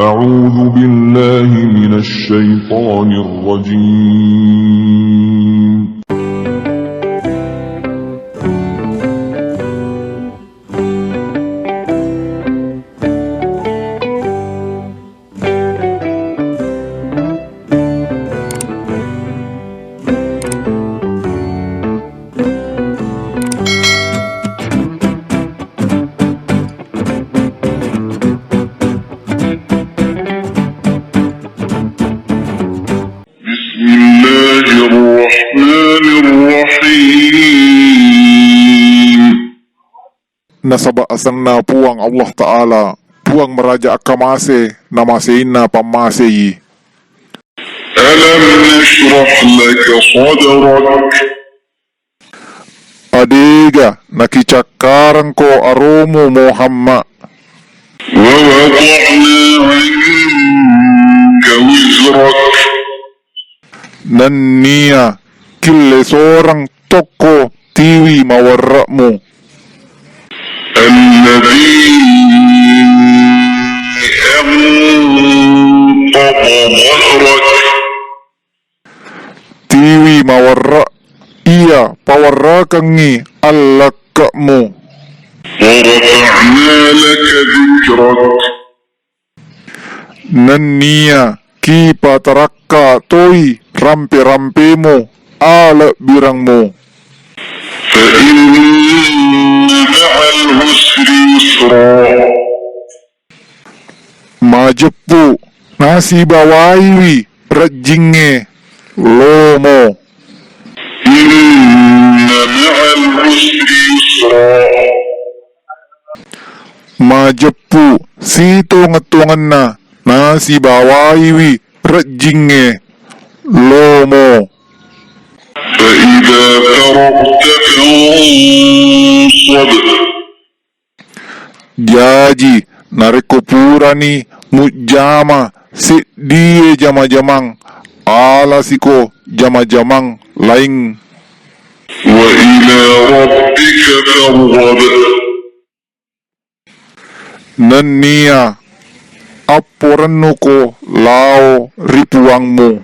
أعوذ بالله من الشيطان الرجيم بسم الله الرحمن الرحيم. Nasabaasan na po ang Allah Ta'ala, po ang maraja akamase, namasein na pamaseyi. ألم نشرح لك صدرك Adiga, nakicakaran ko aromo Muhammad. ووضعنا عنك وزرك Naniya, kille sorang toko tiwi mawarra mo. الذي أنقض ظهرك Tiwi mawarra, iya pawarra kangi alaka mo. ورفعنا لك ذكرك Naniya, kipa tarakka toy rampe-rampe mo, ala birang mo. فإن مع العسر يسرا Majepu, nasi bawaiwi, rajinge, lomo. إن مع العسر يسرا Majepu, sito ngatungan na, nasi bawaiwi, rajinge, lomo. فإذا فرغت فانصب Jaji, narikupurani, mujama, si die jama-jamang, ala siko jama-jamang, laing. وإلى ربك فارغب Naniya, apuranno ko lao ripuangmu.